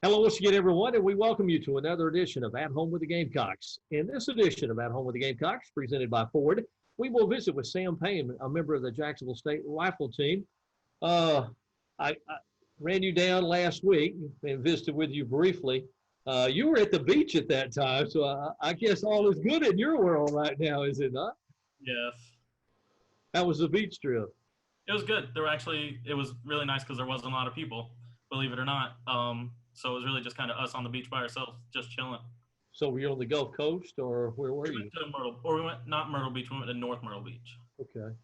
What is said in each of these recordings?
Hello once again, everyone, and we welcome you to another edition of At Home with the Gamecocks. In this edition of At Home with the Gamecocks, presented by Ford, we will visit with Sam Payne, a member of the Jacksonville State Rifle Team. I ran you down last week and visited with you briefly. You were at the beach at that time, so I guess all is good in your world right now, is it not? Yes. How was the beach trip? It was good. It was really nice because there wasn't a lot of people, believe it or not. So it was really just kind of us on the beach by ourselves, just chilling. So were you on the Gulf Coast, or where were We you? went to Myrtle, or we went not Myrtle Beach, we went to North Myrtle Beach. Okay.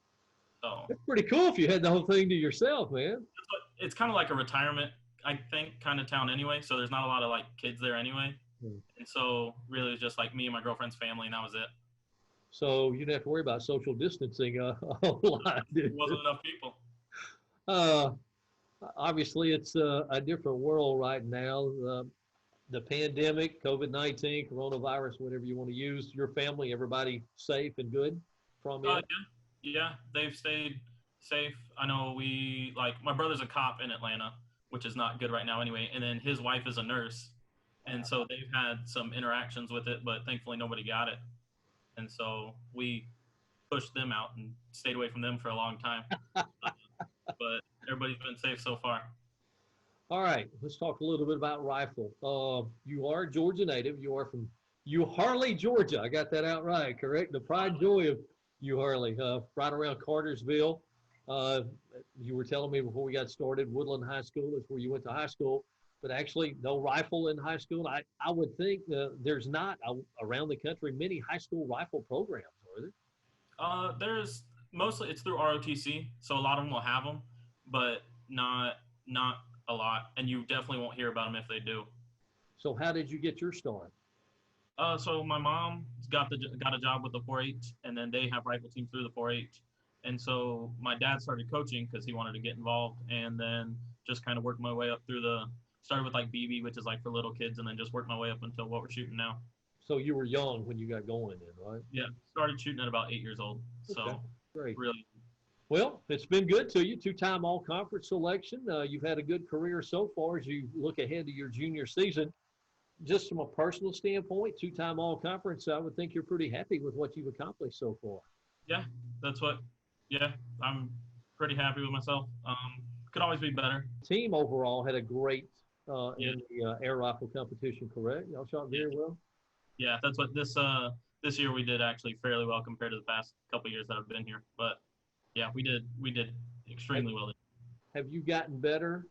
So That's pretty cool if you had the whole thing to yourself, man. it's kind of like a retirement, I think, kind of town anyway. So there's not a lot of like kids there anyway. Hmm. And so really it was just like me and my girlfriend's family, and that was it. So you didn't have to worry about social distancing a whole lot. There Did you? wasn't enough people. Uh, Obviously, it's a different world right now. The pandemic, COVID-19, coronavirus, whatever you want to use. Your family, everybody safe and good from it? Yeah, they've stayed safe. I know my brother's a cop in Atlanta, which is not good right now anyway. And then his wife is a nurse. And so they've had some interactions with it, but thankfully nobody got it. And so we pushed them out and stayed away from them for a long time. But everybody's been safe so far. All right, let's talk a little bit about rifle. You are a Georgia native. You are from Harley, Georgia. I got that out right, correct? The pride and joy of Harley, right around Cartersville. Uh, you were telling me before we got started, Woodland High School is where you went to high school, but actually no rifle in high school. I would think there's not around the country many high school rifle programs, are there? There's mostly it's through ROTC, so a lot of them will have them, but not a lot, and you definitely won't hear about them if they do. So how did you get your start? So my mom got a job with the 4-H, and then they have rifle teams through the 4-H, and so my dad started coaching because he wanted to get involved, and then just kind of worked my way up through started with like BB, which is like for little kids, and then just worked my way up until what we're shooting now. So you were young when you got going then, right? Yeah, started shooting at about 8 years old. Okay, So great. really, Well, it's been good to you. Two-time all-conference selection. You've had a good career so far as you look ahead to your junior season. Just from a personal standpoint, two-time all-conference, I would think you're pretty happy with what you've accomplished so far. yeah, yeah, I'm pretty happy with myself. Could always be better. Team overall had a great Yeah, in the air rifle competition, correct? Y'all shot yeah, very well. yeah. That's what this year we did actually fairly well compared to the past couple of years that I've been here. But yeah, we did Have, extremely well. have you gotten better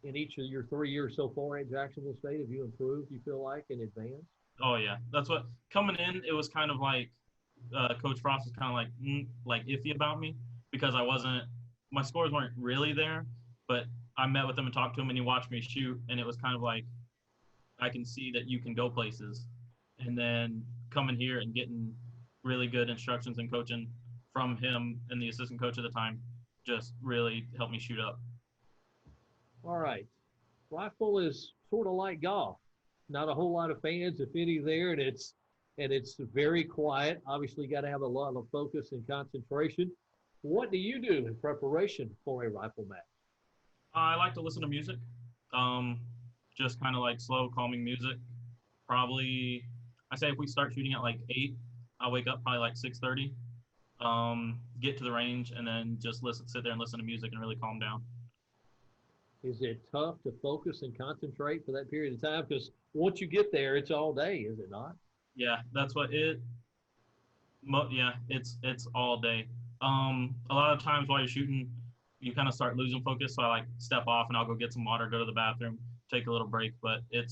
in each of your 3 years so far at Jacksonville State? Have you improved, you feel like, in advance? Oh yeah, that's what coming in. It was kind of like Coach Frost was kind of like iffy about me because my scores weren't really there, but I met with him and talked to him, and he watched me shoot, and it was kind of like I can see that you can go places, and then coming here and getting really good instructions and coaching from him and the assistant coach at the time just really helped me shoot up. All right. Rifle is sort of like golf. Not a whole lot of fans, if any, there, and it's very quiet. Obviously, you got to have a lot of focus and concentration. What do you do in preparation for a rifle match? I like to listen to music, um, just kind of like slow, calming music. Probably, I say if we start shooting at like 8, I'll wake up probably like 6:30, get to the range, and then just sit there and listen to music and really calm down. Is it tough to focus and concentrate for that period of time? Because once you get there, it's all day, is it not? Yeah, that's what yeah, it's all day. A lot of times while you're shooting, you kind of start losing focus. So I like step off and I'll go get some water, go to the bathroom, take a little break. But it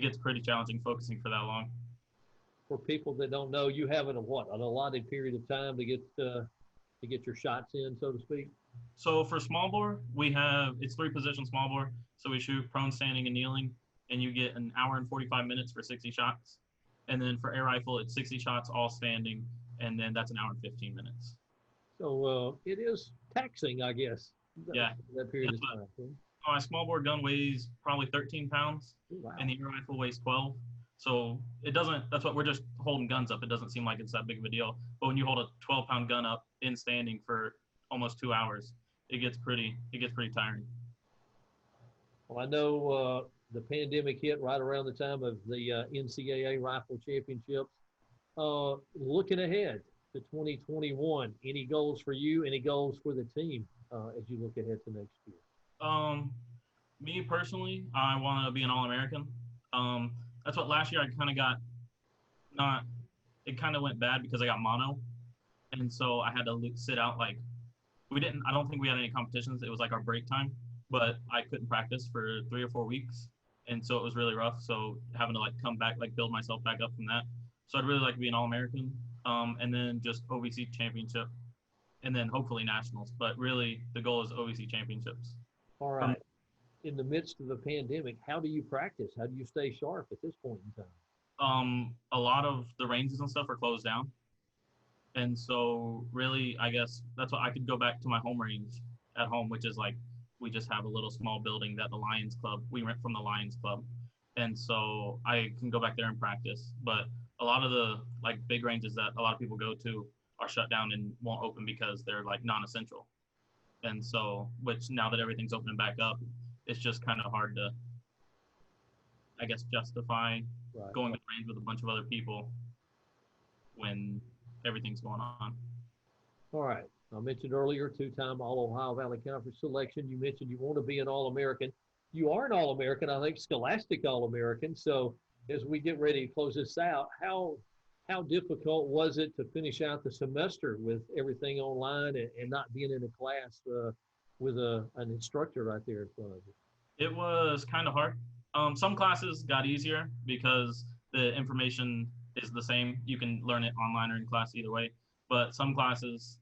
gets pretty challenging focusing for that long. For people that don't know, you have an allotted period of time to get your shots in, so to speak. So for small bore, it's 3 position small bore. So we shoot prone, standing, and kneeling, and you get an hour and 45 minutes for 60 shots. And then for air rifle, it's 60 shots all standing, and then that's an hour and 15 minutes. So it is taxing, I guess. Yeah, That period that's of time. what my small bore gun weighs probably 13 pounds, Wow. and the air rifle weighs 12. So it doesn't. That's what we're just holding guns up. It doesn't seem like it's that big of a deal. But when you hold a 12-pound gun up in standing for almost 2 hours, it gets pretty tiring. Well, I know the pandemic hit right around the time of the NCAA Rifle Championships. Looking ahead to 2021, any goals for you? Any goals for the team as you look ahead to next year? Um, Me personally, I want to be an All-American. That's what last year I kind of got not. It kind of went bad because I got mono, and so I had to sit out. Like we didn't. I don't think we had any competitions. It was like our break time, but I couldn't practice for 3 or 4 weeks, and so it was really rough. So having to like come back, like build myself back up from that. So I'd really like to be an All-American, and then just OVC championship, and then hopefully nationals. But really, the goal is OVC championships. All From right. In the midst of the pandemic, how do you practice? How do you stay sharp at this point in time? a lot of the ranges and stuff are closed down, and so really, I guess that's what I could go back to my home range at home, which is like we just have a little small building that the Lions Club we rent from the Lions Club, and so I can go back there and practice. But a lot of the like big ranges that a lot of people go to are shut down and won't open because they're like non-essential. And so, which now that everything's opening back up, it's just kind of hard to, I guess, justify Right. going to the range with a bunch of other people when everything's going on. All right. I mentioned earlier, two-time All-Ohio Valley Conference selection. You mentioned you want to be an All-American. You are an All-American, I think, Scholastic All-American. So as we get ready to close this out, how difficult was it to finish out the semester with everything online and not being in a class with an instructor right there in front of you? It was kind of hard. Some classes got easier because the information is the same. You can learn it online or in class either way. But some classes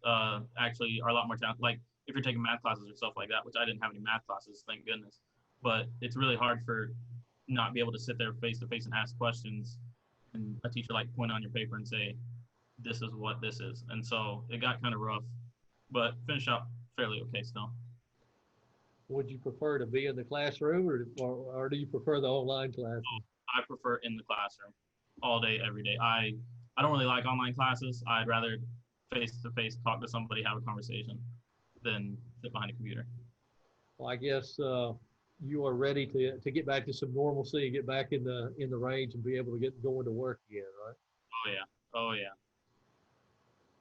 actually are a lot more challenging. Like if you're taking math classes or stuff like that, which I didn't have any math classes, thank goodness. But it's really hard for not be able to sit there face to face and ask questions, and a teacher like point on your paper and say, "This is what this is." And so it got kind of rough, but finished out fairly okay still. Would you prefer to be in the classroom or do you prefer the online classroom? I prefer in the classroom all day, every day. I don't really like online classes. I'd rather face to face talk to somebody, have a conversation than sit behind a computer. Well, I guess you are ready to get back to some normalcy and get back in the range and be able to get going to work again, right? Oh yeah. Oh yeah.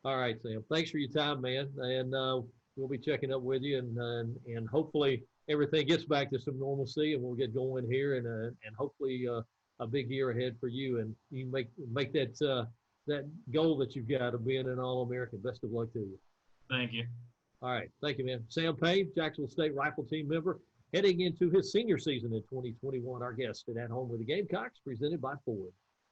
All right, Sam. Thanks for your time, man. And we'll be checking up with you, and hopefully everything gets back to some normalcy, and we'll get going here, and hopefully a big year ahead for you, and you make that goal that you've got of being an All-American. Best of luck to you. Thank you. All right, thank you, man. Sam Payne, Jacksonville State Rifle Team member, heading into his senior season in 2021. Our guest at Home with the Gamecocks, presented by Ford.